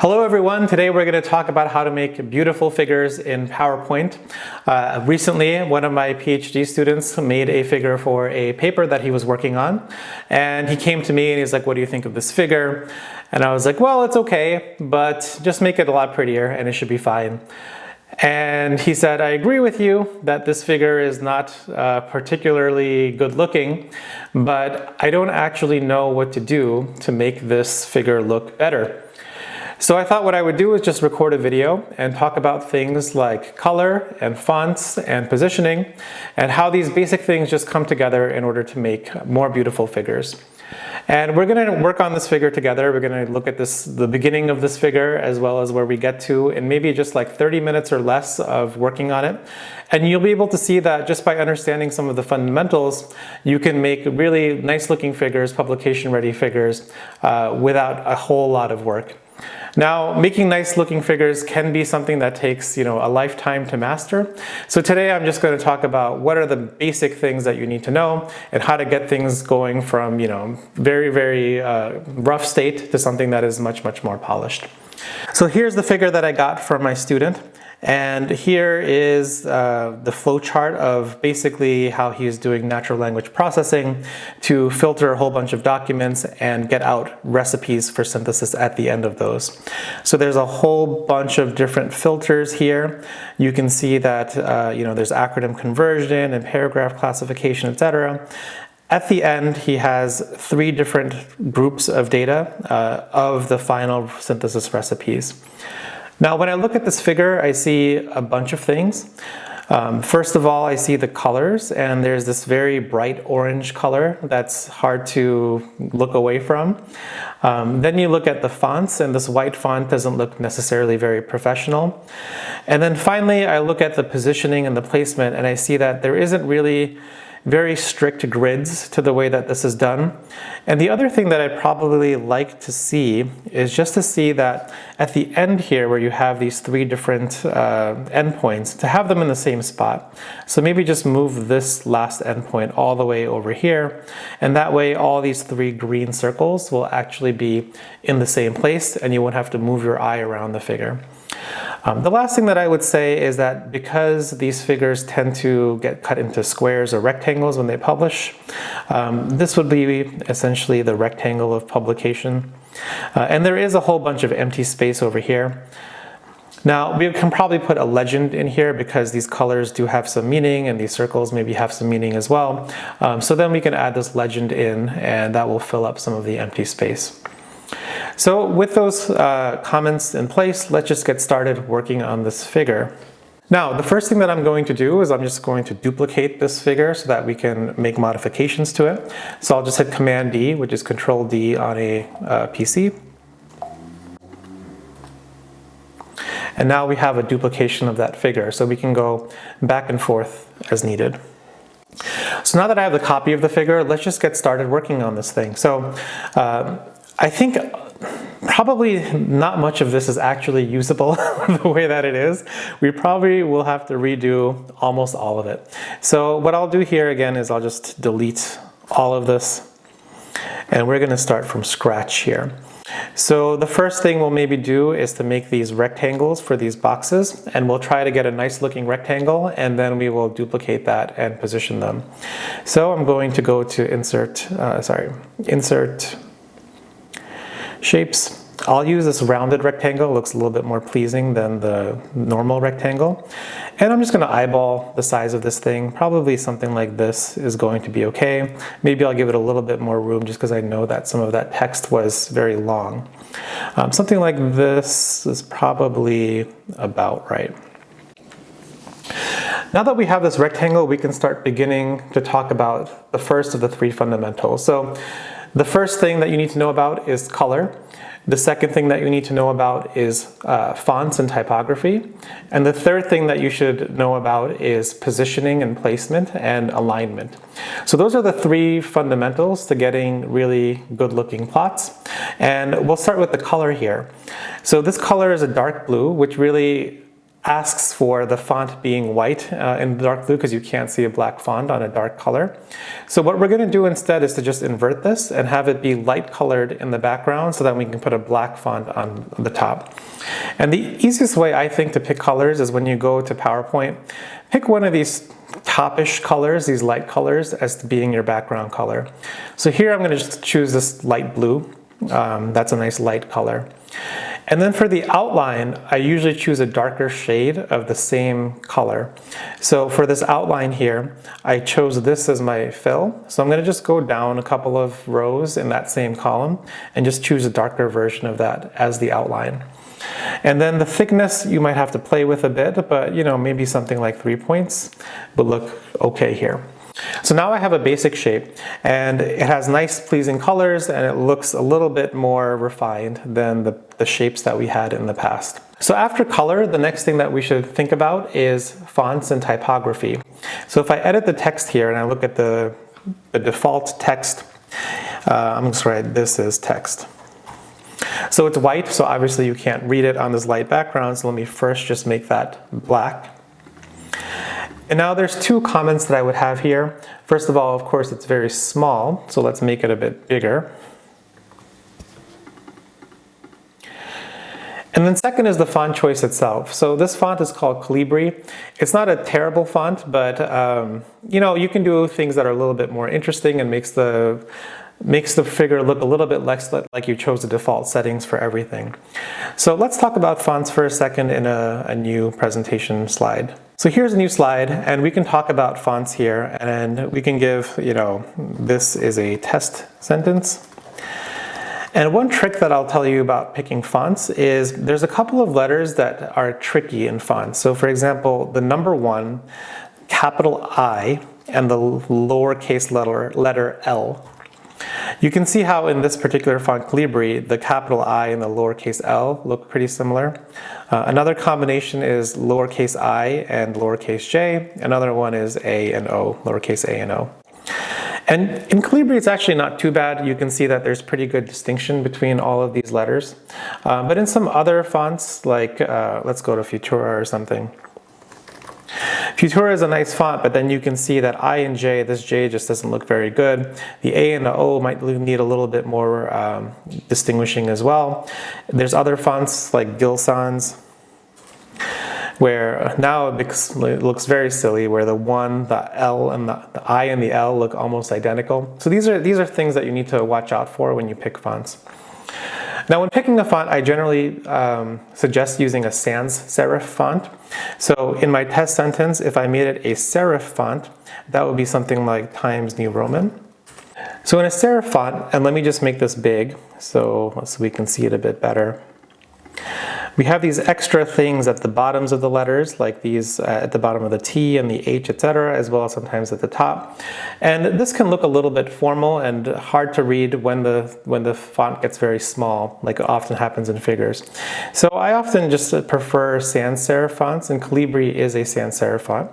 Hello everyone, today we're going to talk about how to make beautiful figures in PowerPoint. Recently, one of my PhD students made a figure for a paper that he was working on, and he came to me and he's like, what do you think of this figure? And I was like, well, it's okay, but just make it a lot prettier and it should be fine. And he said, I agree with you that this figure is not particularly good looking, but I don't actually know what to do to make this figure look better. So I thought what I would do is just record a video and talk about things like color and fonts and positioning and how these basic things just come together in order to make more beautiful figures. And we're going to work on this figure together. We're going to look at the beginning of this figure as well as where we get to in maybe just like 30 minutes or less of working on it. And you'll be able to see that just by understanding some of the fundamentals, you can make really nice looking figures, publication ready figures, without a whole lot of work. Now, making nice looking figures can be something that takes, a lifetime to master. So today I'm just going to talk about what are the basic things that you need to know and how to get things going from, very, very rough state to something that is much, much more polished. So here's the figure that I got from my student. And here is the flow chart of basically how he's doing natural language processing to filter a whole bunch of documents and get out recipes for synthesis at the end of those. So there's a whole bunch of different filters here. You can see that there's acronym conversion and paragraph classification, etc. At the end, he has 3 different groups of data of the final synthesis recipes. Now, when I look at this figure, I see a bunch of things. First of all, I see the colors, and there's this very bright orange color that's hard to look away from. Then you look at the fonts, and this white font doesn't look necessarily very professional. And then finally, I look at the positioning and the placement, and I see that there isn't really very strict grids to the way that this is done. And the other thing that I'd probably like to see is just to see that at the end here where you have these 3 different endpoints, to have them in the same spot. So maybe just move this last endpoint all the way over here, and that way all these 3 green circles will actually be in the same place and you won't have to move your eye around the figure. The last thing that I would say is that because these figures tend to get cut into squares or rectangles when they publish, this would be essentially the rectangle of publication. And there is a whole bunch of empty space over here. Now, we can probably put a legend in here because these colors do have some meaning and these circles maybe have some meaning as well. So then we can add this legend in and that will fill up some of the empty space. So with those comments in place, let's just get started working on this figure. Now, the first thing that I'm going to do is I'm just going to duplicate this figure so that we can make modifications to it. So I'll just hit Command D, which is Control D on a PC. And now we have a duplication of that figure, so we can go back and forth as needed. So now that I have the copy of the figure, let's just get started working on this thing. So I think probably not much of this is actually usable the way that it is. We probably will have to redo almost all of it. So what I'll do here again is I'll just delete all of this and we're going to start from scratch here. So the first thing we'll maybe do is to make these rectangles for these boxes, and we'll try to get a nice looking rectangle and then we will duplicate that and position them. So I'm going to go to Insert Shapes. I'll use this rounded rectangle. It looks a little bit more pleasing than the normal rectangle. And I'm just going to eyeball the size of this thing. Probably something like this is going to be okay. Maybe I'll give it a little bit more room just because I know that some of that text was very long. Something like this is probably about right. Now that we have this rectangle, we can start beginning to talk about the first of the 3 fundamentals. So the first thing that you need to know about is color. The second thing that you need to know about is fonts and typography. And the third thing that you should know about is positioning and placement and alignment. So those are the 3 fundamentals to getting really good looking plots. And we'll start with the color here. So this color is a dark blue, which really asks for the font being white in dark blue because you can't see a black font on a dark color. So what we're going to do instead is to just invert this and have it be light colored in the background so that we can put a black font on the top. And the easiest way I think to pick colors is when you go to PowerPoint, pick one of these topish colors, these light colors, as being your background color. So here I'm going to just choose this light blue. That's a nice light color. And then for the outline, I usually choose a darker shade of the same color. So for this outline here, I chose this as my fill. So I'm going to just go down a couple of rows in that same column and just choose a darker version of that as the outline. And then the thickness you might have to play with a bit, but maybe something like 3 points would look okay here. So now I have a basic shape, and it has nice pleasing colors, and it looks a little bit more refined than the shapes that we had in the past. So after color, the next thing that we should think about is fonts and typography. So if I edit the text here and I look at the default text, I'm going to write this as text. So it's white, so obviously you can't read it on this light background, so let me first just make that black. And now there's two comments that I would have here. First of all, of course, it's very small, so let's make it a bit bigger. And then second is the font choice itself. So this font is called Calibri. It's not a terrible font, but you can do things that are a little bit more interesting and makes the figure look a little bit less like you chose the default settings for everything. So let's talk about fonts for a second in a new presentation slide. So here's a new slide, and we can talk about fonts here, and we can give, this is a test sentence. And one trick that I'll tell you about picking fonts is there's a couple of letters that are tricky in fonts. So for example, the number 1, capital I, and the lowercase letter L. You can see how in this particular font Calibri, the capital I and the lowercase L look pretty similar. Another combination is lowercase I and lowercase j. Another one is A and O, lowercase a and O. And in Calibri, it's actually not too bad. You can see that there's pretty good distinction between all of these letters. But in some other fonts, like let's go to Futura or something. Futura is a nice font, but then you can see that I and J, this J just doesn't look very good. The A and the O might need a little bit more distinguishing as well. There's other fonts like Gil Sans, where now it looks very silly, where the 1, the L, and the I and the L look almost identical. So these are things that you need to watch out for when you pick fonts. Now when picking a font, I generally suggest using a sans serif font. So in my test sentence, if I made it a serif font, that would be something like Times New Roman. So in a serif font, and let me just make this big so we can see it a bit better. We have these extra things at the bottoms of the letters, like these at the bottom of the T and the H, etc., as well as sometimes at the top. And this can look a little bit formal and hard to read when the font gets very small, like it often happens in figures. So I often just prefer sans serif fonts, and Calibri is a sans serif font.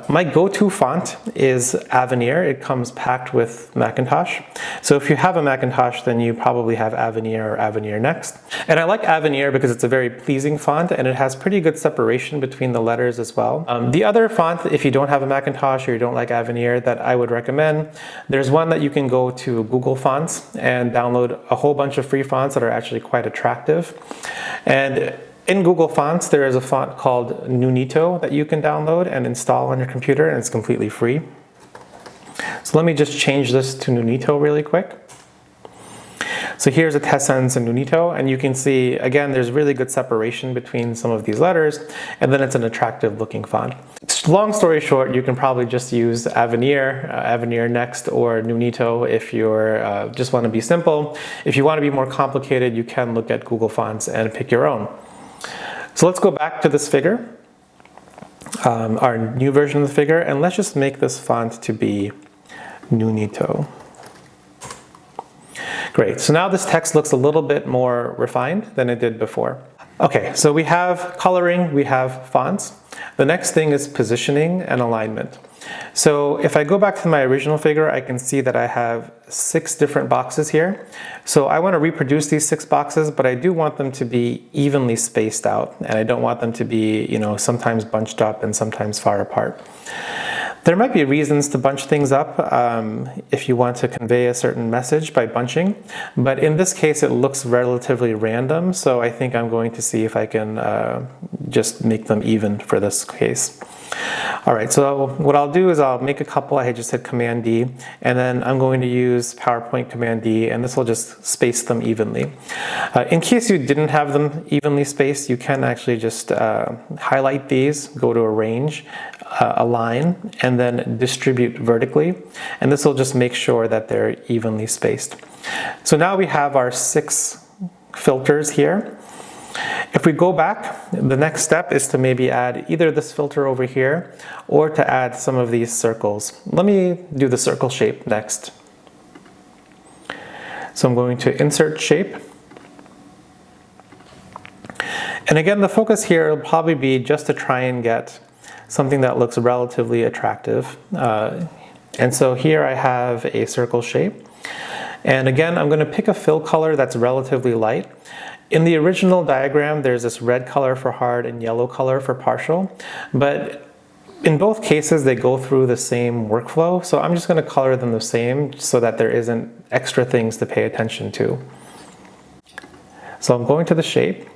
My go-to font is Avenir. It comes packed with Macintosh. So if you have a Macintosh, then you probably have Avenir or Avenir Next. And I like Avenir because it's a very pleasing font, and it has pretty good separation between the letters as well. The other font, if you don't have a Macintosh or you don't like Avenir, that I would recommend, there's one that you can go to Google Fonts and download a whole bunch of free fonts that are actually quite attractive. And in Google Fonts, there is a font called Nunito that you can download and install on your computer, and it's completely free. So let me just change this to Nunito really quick. So here's a test sentence in Nunito, and you can see, again, there's really good separation between some of these letters, and then it's an attractive looking font. Long story short, you can probably just use Avenir, Avenir Next, or Nunito if you just want to be simple. If you want to be more complicated, you can look at Google Fonts and pick your own. So let's go back to this figure, our new version of the figure, and let's just make this font to be Nunito. Great, so now this text looks a little bit more refined than it did before. Okay, so we have coloring, we have fonts. The next thing is positioning and alignment. So if I go back to my original figure, I can see that I have 6 different boxes here. So I want to reproduce these 6 boxes, but I do want them to be evenly spaced out, and I don't want them to be, sometimes bunched up and sometimes far apart. There might be reasons to bunch things up if you want to convey a certain message by bunching, but in this case it looks relatively random, so I think I'm going to see if I can just make them even for this case. Alright, so what I'll do is I'll make a couple. I just hit Command D, and then I'm going to use PowerPoint Command D, and this will just space them evenly. In case you didn't have them evenly spaced, you can actually just highlight these, go to Arrange, Align, and then Distribute vertically, and this will just make sure that they're evenly spaced. So now we have our 6 filters here. If we go back, the next step is to maybe add either this filter over here or to add some of these circles. Let me do the circle shape next. So I'm going to Insert Shape. And again, the focus here will probably be just to try and get something that looks relatively attractive. And so here I have a circle shape. And again, I'm going to pick a fill color that's relatively light. In the original diagram, there's this red color for hard and yellow color for partial, but in both cases, they go through the same workflow. So I'm just going to color them the same so that there isn't extra things to pay attention to. So I'm going to the shape.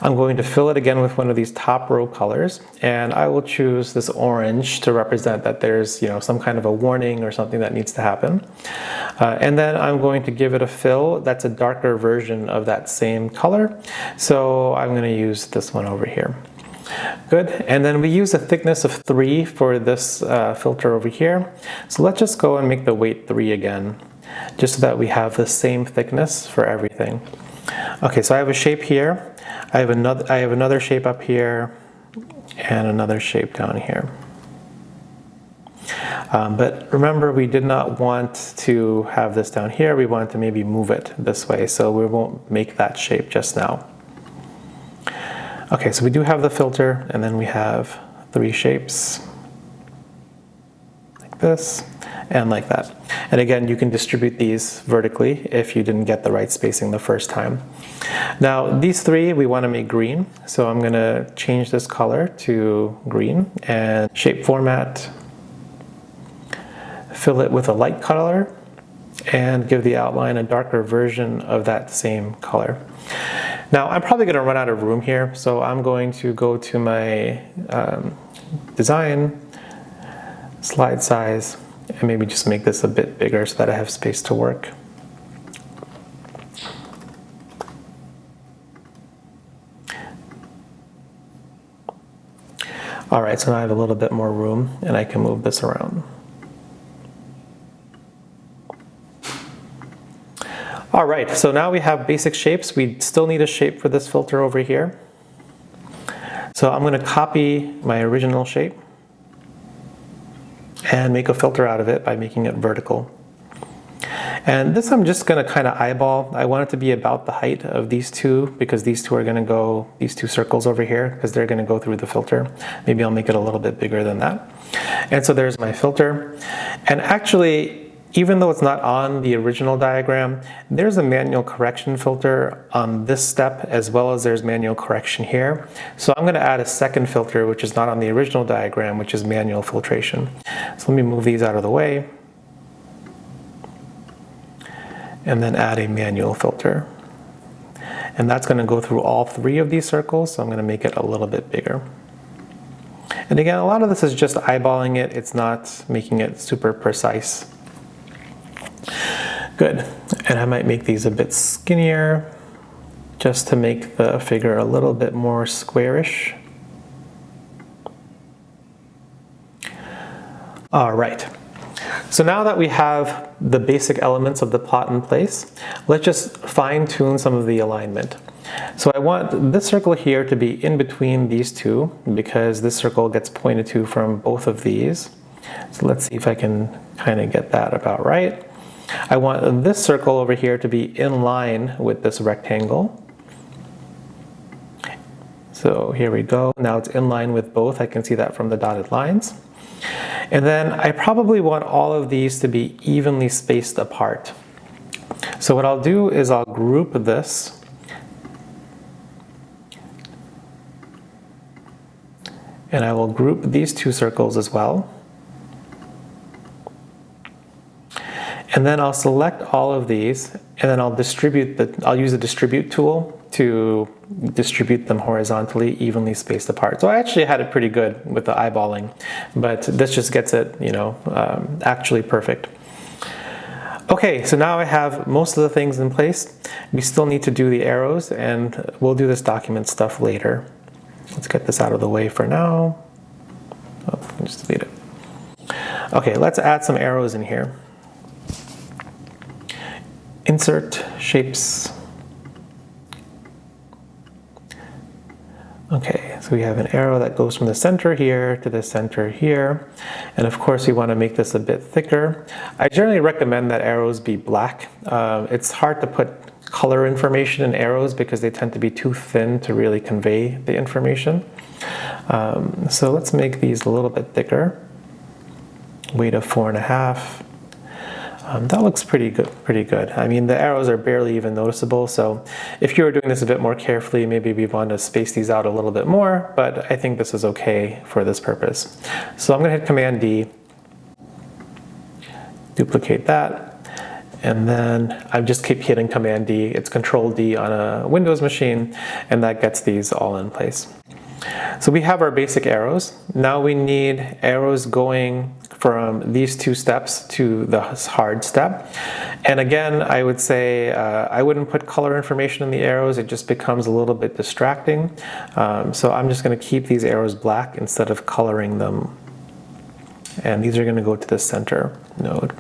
I'm going to fill it again with one of these top row colors, and I will choose this orange to represent that there's some kind of a warning or something that needs to happen. And then I'm going to give it a fill that's a darker version of that same color. So I'm going to use this one over here. Good, and then we use a thickness of 3 for this filter over here. So let's just go and make the weight 3 again, just so that we have the same thickness for everything. Okay, so I have a shape here. I have another shape up here and another shape down here. But remember, we did not want to have this down here. We wanted to maybe move it this way, so we won't make that shape just now. Okay, so we do have the filter, and then we have 3 shapes like this and like that. And again, you can distribute these vertically if you didn't get the right spacing the first time. Now, these 3 we want to make green, so I'm going to change this color to green and shape format, fill it with a light color, and give the outline a darker version of that same color. Now, I'm probably going to run out of room here, so I'm going to go to my design, slide size, and maybe just make this a bit bigger so that I have space to work. All right, so now I have a little bit more room and I can move this around. All right, so now we have basic shapes. We still need a shape for this filter over here. So I'm going to copy my original shape and make a filter out of it by making it vertical. And this I'm just going to kind of eyeball. I want it to be about the height of these 2 because these 2 are going to go, these 2 circles over here, because they're going to go through the filter. Maybe I'll make it a little bit bigger than that. And so there's my filter. And actually, even though it's not on the original diagram, there's a manual correction filter on this step as well as there's manual correction here. So I'm going to add a second filter which is not on the original diagram, which is manual filtration. So let me move these out of the way and then add a manual filter. And that's going to go through all 3 of these circles, so I'm going to make it a little bit bigger. And again, a lot of this is just eyeballing it. It's not making it super precise. Good, and I might make these a bit skinnier just to make the figure a little bit more squarish. All right, so now that we have the basic elements of the plot in place, let's just fine tune some of the alignment. So I want this circle here to be in between these 2 because this circle gets pointed to from both of these. So let's see if I can kind of get that about right. I want this circle over here to be in line with this rectangle. So here we go. Now it's in line with both. I can see that from the dotted lines. And then I probably want all of these to be evenly spaced apart. So what I'll do is I'll group this. And I will group these two circles as well. And then I'll select all of these, and then I'll use the distribute tool to distribute them horizontally, evenly spaced apart. So I actually had it pretty good with the eyeballing, but this just gets it, actually perfect. Okay, so now I have most of the things in place. We still need to do the arrows, and we'll do this document stuff later. Let's get this out of the way for now. Oh, just delete it. Okay, let's add some arrows in here. Insert shapes. Okay, so we have an arrow that goes from the center here to the center here. And of course, we want to make this a bit thicker. I generally recommend that arrows be black. It's hard to put color information in arrows because they tend to be too thin to really convey the information. So let's make these a little bit thicker. Weight of 4.5. That looks pretty good. I mean, the arrows are barely even noticeable, so if you were doing this a bit more carefully, maybe we want to space these out a little bit more, but I think this is okay for this purpose. So I'm going to hit Command D, duplicate that, and then I just keep hitting Command D. It's Control D on a Windows machine, and that gets these all in place. So we have our basic arrows. Now we need arrows going from these two steps to the hard step. And again, I would say I wouldn't put color information in the arrows. It just becomes a little bit distracting. So I'm just going to keep these arrows black instead of coloring them. And these are going to go to the center node.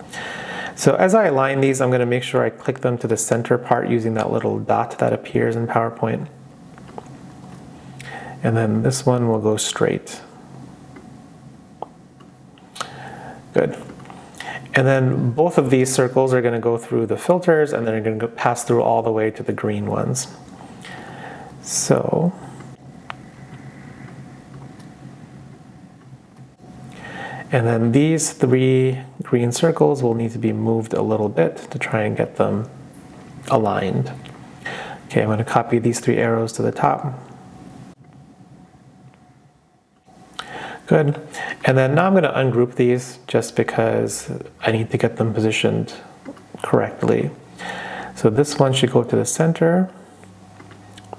So as I align these, I'm going to make sure I click them to the center part using that little dot that appears in PowerPoint. And then this one will go straight. Good. And then both of these circles are going to go through the filters, and then they're going to pass through all the way to the green ones. So and then these 3 green circles will need to be moved a little bit to try and get them aligned. Okay, I'm going to copy these 3 arrows to the top. Good. And then now I'm going to ungroup these just because I need to get them positioned correctly. So this one should go to the center.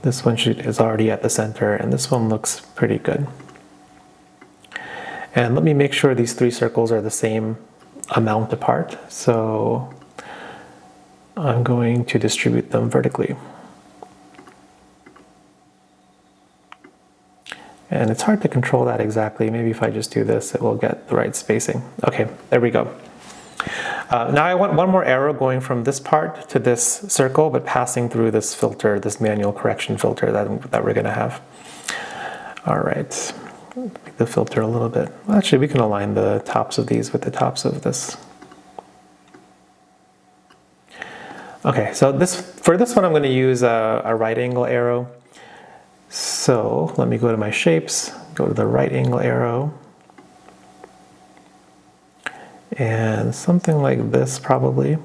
This one is already at the center, and this one looks pretty good. And let me make sure these 3 circles are the same amount apart. So I'm going to distribute them vertically. And it's hard to control that exactly. Maybe if I just do this, it will get the right spacing. Okay, there we go. Now I want one more arrow going from this part to this circle, but passing through this filter, this manual correction filter that we're going to have. All right, make the filter a little bit. Well, actually, we can align the tops of these with the tops of this. Okay, so for this one, I'm going to use a right angle arrow. So let me go to my shapes, go to the right angle arrow, and something like this probably.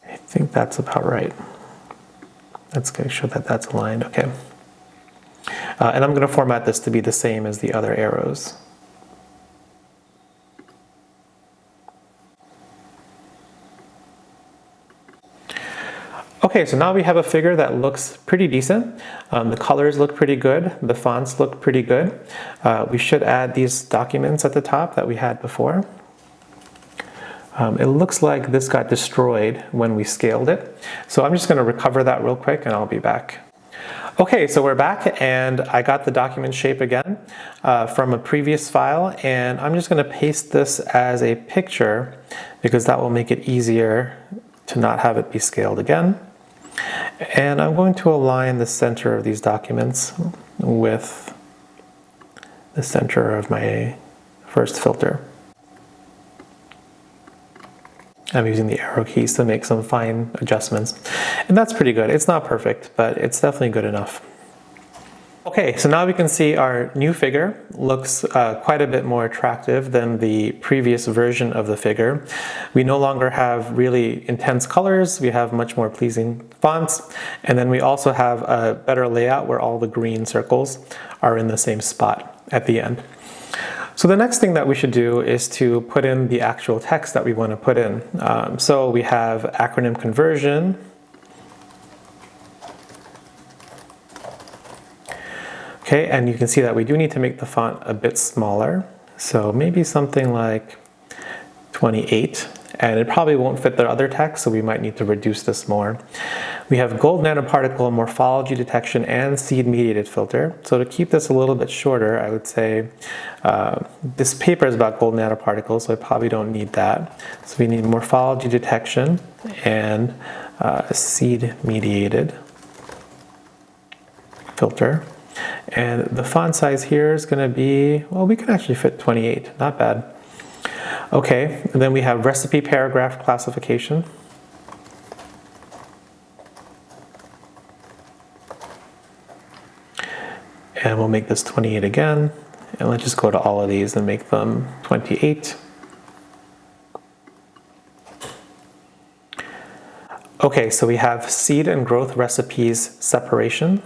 I think that's about right. Let's make sure that that's aligned, okay. And I'm going to format this to be the same as the other arrows. Okay, so now we have a figure that looks pretty decent. The colors look pretty good. The fonts look pretty good. We should add these documents at the top that we had before. It looks like this got destroyed when we scaled it. So I'm just going to recover that real quick and I'll be back. Okay, so we're back, and I got the document shape again from a previous file, and I'm just going to paste this as a picture because that will make it easier to not have it be scaled again. And I'm going to align the center of these documents with the center of my first filter. I'm using the arrow keys to make some fine adjustments. And that's pretty good. It's not perfect, but it's definitely good enough. Okay, so now we can see our new figure looks quite a bit more attractive than the previous version of the figure. We no longer have really intense colors, we have much more pleasing fonts, and then we also have a better layout where all the green circles are in the same spot at the end. So the next thing that we should do is to put in the actual text that we want to put in. So we have acronym conversion. Okay, and you can see that we do need to make the font a bit smaller. So maybe something like 28, and it probably won't fit the other text, so we might need to reduce this more. We have gold nanoparticle morphology detection and seed-mediated filter. So to keep this a little bit shorter, I would say this paper is about gold nanoparticles, so I probably don't need that. So we need morphology detection and seed-mediated filter. And the font size here is going to be, well, we can actually fit 28, not bad. Okay, and then we have recipe paragraph classification. And we'll make this 28 again. And let's just go to all of these and make them 28. Okay, so we have seed and growth recipes separation.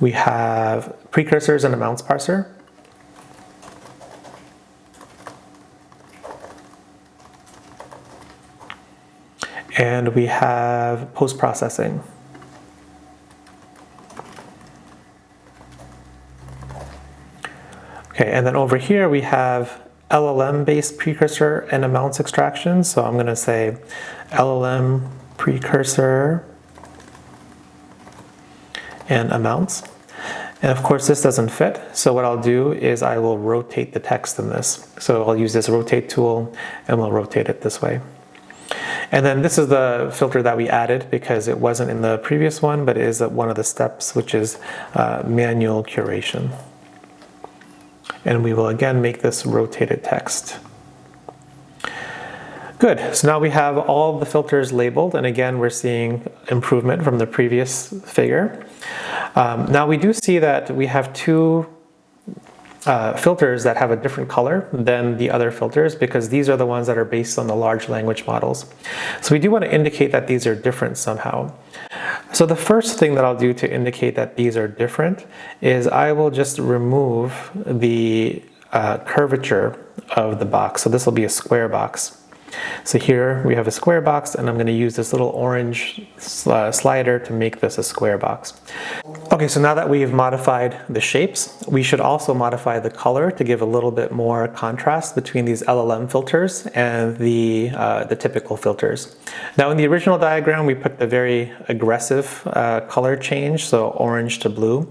We have precursors and amounts parser. And we have post-processing. Okay, and then over here we have LLM-based precursor and amounts extraction. So I'm going to say LLM precursor and amounts. And of course this doesn't fit, so what I'll do is I will rotate the text in this. So I'll use this rotate tool and we'll rotate it this way. And then this is the filter that we added because it wasn't in the previous one, but it is one of the steps, which is manual curation. And we will again make this rotated text. Good, so now we have all the filters labeled, and again we're seeing improvement from the previous figure. Now we do see that we have two filters that have a different color than the other filters because these are the ones that are based on the large language models. So we do want to indicate that these are different somehow. So the first thing that I'll do to indicate that these are different is I will just remove the curvature of the box. So this will be a square box. So here we have a square box, and I'm going to use this little orange slider to make this a square box. Okay, so now that we've modified the shapes, we should also modify the color to give a little bit more contrast between these LLM filters and the typical filters. Now in the original diagram, we picked a very aggressive color change, so orange to blue.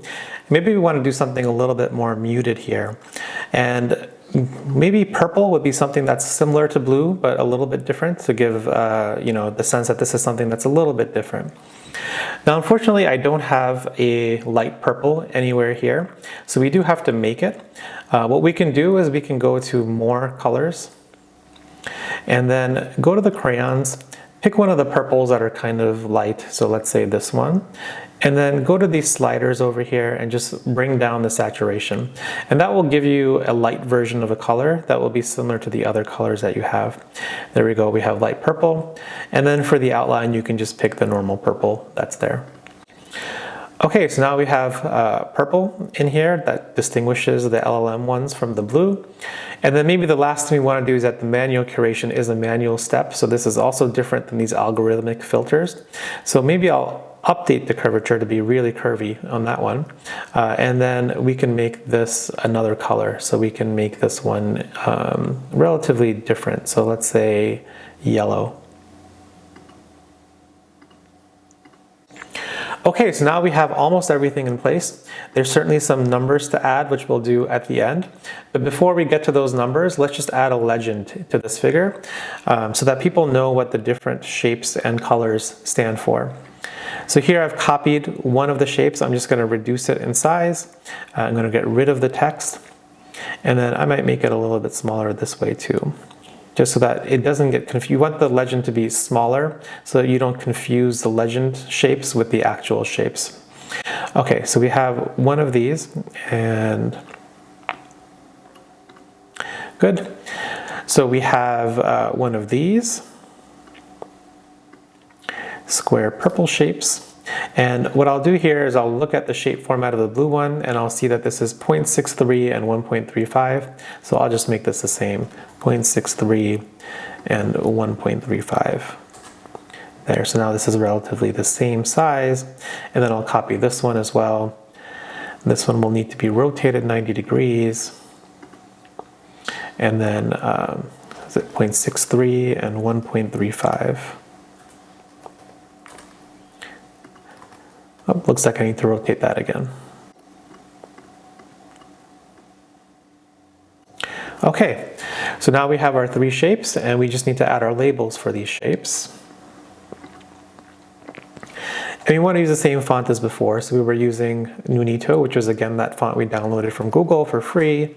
Maybe we want to do something a little bit more muted here. And maybe purple would be something that's similar to blue, but a little bit different to give the sense that this is something that's a little bit different. Now, unfortunately, I don't have a light purple anywhere here, so we do have to make it. What we can do is we can go to more colors and then go to the crayons, pick one of the purples that are kind of light, so let's say this one, and then go to these sliders over here and just bring down the saturation. And that will give you a light version of a color that will be similar to the other colors that you have. There we go, we have light purple. And then for the outline, you can just pick the normal purple that's there. Okay, so now we have purple in here that distinguishes the LLM ones from the blue. And then maybe the last thing we want to do is that the manual curation is a manual step. So this is also different than these algorithmic filters. So maybe I'll update the curvature to be really curvy on that one. And then we can make this another color. So we can make this one relatively different. So let's say yellow. Okay, so now we have almost everything in place. There's certainly some numbers to add, which we'll do at the end. But before we get to those numbers, let's just add a legend to this figure so that people know what the different shapes and colors stand for. So here I've copied one of the shapes. I'm just going to reduce it in size. I'm going to get rid of the text. And then I might make it a little bit smaller this way too, just so that it doesn't get confused. You want the legend to be smaller so that you don't confuse the legend shapes with the actual shapes. Okay, so we have one of these, and good. So we have one of these square purple shapes. And what I'll do here is I'll look at the shape format of the blue one, and I'll see that this is 0.63 and 1.35. So I'll just make this the same, 0.63 and 1.35. There, so now this is relatively the same size. And then I'll copy this one as well. This one will need to be rotated 90 degrees. And then is it 0.63 and 1.35. Oh, looks like I need to rotate that again. Okay, so now we have our three shapes, and we just need to add our labels for these shapes. And we want to use the same font as before, so we were using Nunito, which was again that font we downloaded from Google for free,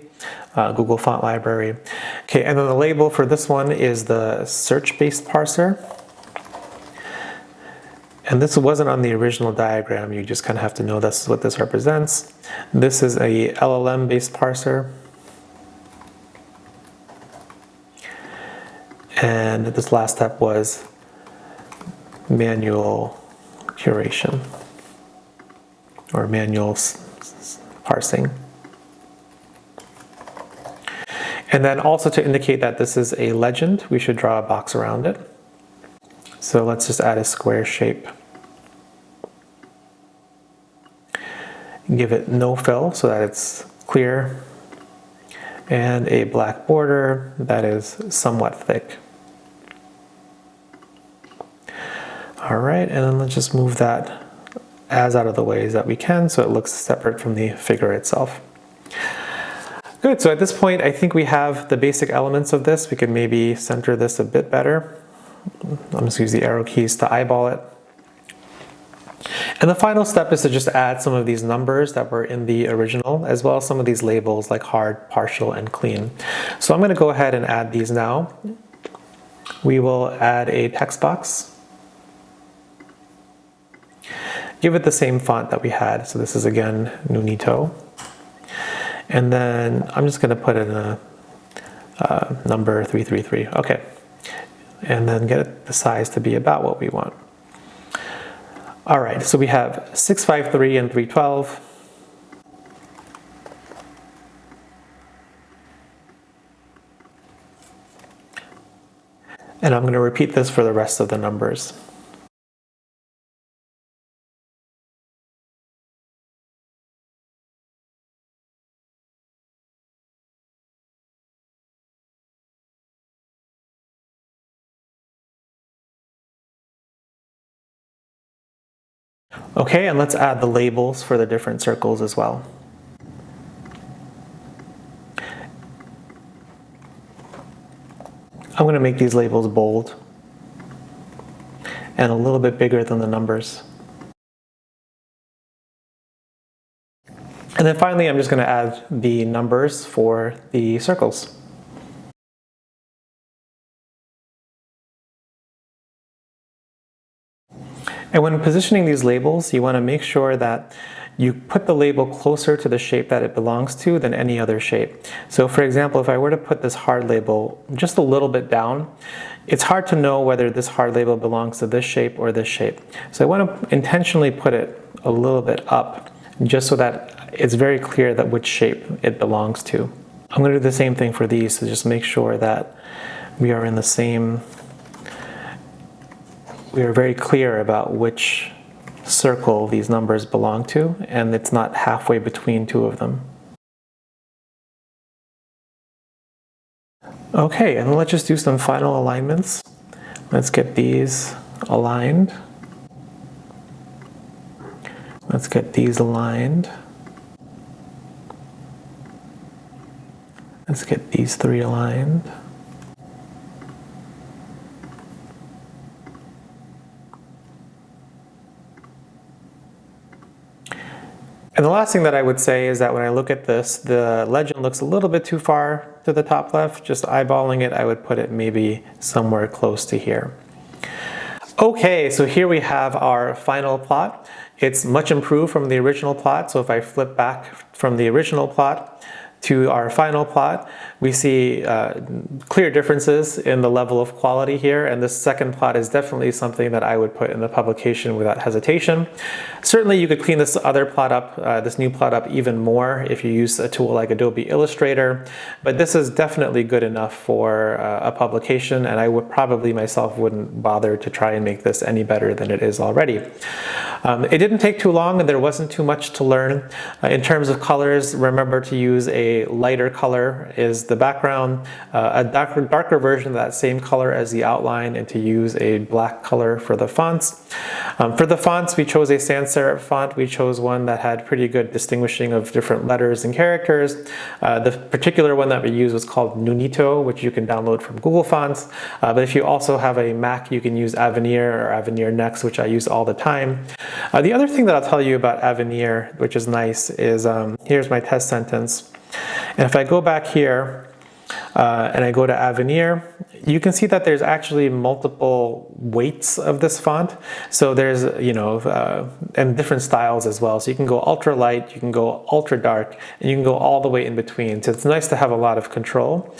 Google Font Library. Okay, and then the label for this one is the search-based parser. And this wasn't on the original diagram, you just kind of have to know that's what this represents. This is a LLM-based parser. And this last step was manual curation, or manual parsing. And then also to indicate that this is a legend, we should draw a box around it. So let's just add a square shape. Give it no fill so that it's clear, and a black border that is somewhat thick. All right, and then let's just move that as out of the way as that we can so it looks separate from the figure itself. Good, so at this point I think we have the basic elements of this. We could maybe center this a bit better. I'm just going to use the arrow keys to eyeball it. And the final step is to just add some of these numbers that were in the original, as well as some of these labels like hard, partial, and clean. So I'm going to go ahead and add these now. We will add a text box. Give it the same font that we had. So this is again Nunito. And then I'm just going to put in a number 333. Okay. And then get the size to be about what we want. All right, so we have 653 and 312. And I'm going to repeat this for the rest of the numbers. Okay, and let's add the labels for the different circles as well. I'm going to make these labels bold and a little bit bigger than the numbers. And then finally, I'm just going to add the numbers for the circles. And when positioning these labels, you want to make sure that you put the label closer to the shape that it belongs to than any other shape. So for example, if I were to put this hard label just a little bit down, it's hard to know whether this hard label belongs to this shape or this shape. So I want to intentionally put it a little bit up, just so that it's very clear that which shape it belongs to. I'm going to do the same thing for these, so just make sure that we are in the same, we are very clear about which circle these numbers belong to, and it's not halfway between two of them. Okay, and let's just do some final alignments. Let's get these aligned. Let's get these aligned. Let's get these three aligned. And the last thing that I would say is that when I look at this, the legend looks a little bit too far to the top left. Just eyeballing it, I would put it maybe somewhere close to here. Okay, so here we have our final plot. It's much improved from the original plot. So if I flip back from the original plot to our final plot, we see clear differences in the level of quality here, and this second plot is definitely something that I would put in the publication without hesitation. Certainly you could clean this other plot up, this new plot up even more if you use a tool like Adobe Illustrator, but this is definitely good enough for a publication, and I would probably myself wouldn't bother to try and make this any better than it is already. It didn't take too long and there wasn't too much to learn. In terms of colors, remember to use a lighter color is the background, a darker version of that same color as the outline, and to use a black color for the fonts. For the fonts, we chose a sans serif font. We chose one that had pretty good distinguishing of different letters and characters. The particular one that we used was called Nunito, which you can download from Google Fonts. But if you also have a Mac, you can use Avenir or Avenir Next, which I use all the time. The other thing that I'll tell you about Avenir, which is nice, is here's my test sentence. And if I go back here and I go to Avenir, you can see that there's actually multiple weights of this font. So there's, and different styles as well. So you can go ultra light, you can go ultra dark, and you can go all the way in between. So it's nice to have a lot of control.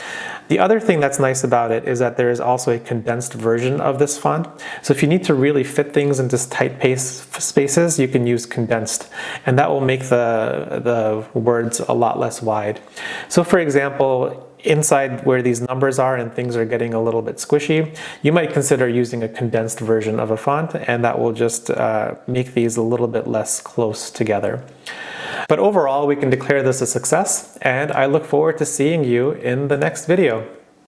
The other thing that's nice about it is that there is also a condensed version of this font. So if you need to really fit things into tight spaces, you can use condensed, and that will make the words a lot less wide. So for example, inside where these numbers are and things are getting a little bit squishy, you might consider using a condensed version of a font, and that will just make these a little bit less close together. But overall, we can declare this a success, and I look forward to seeing you in the next video.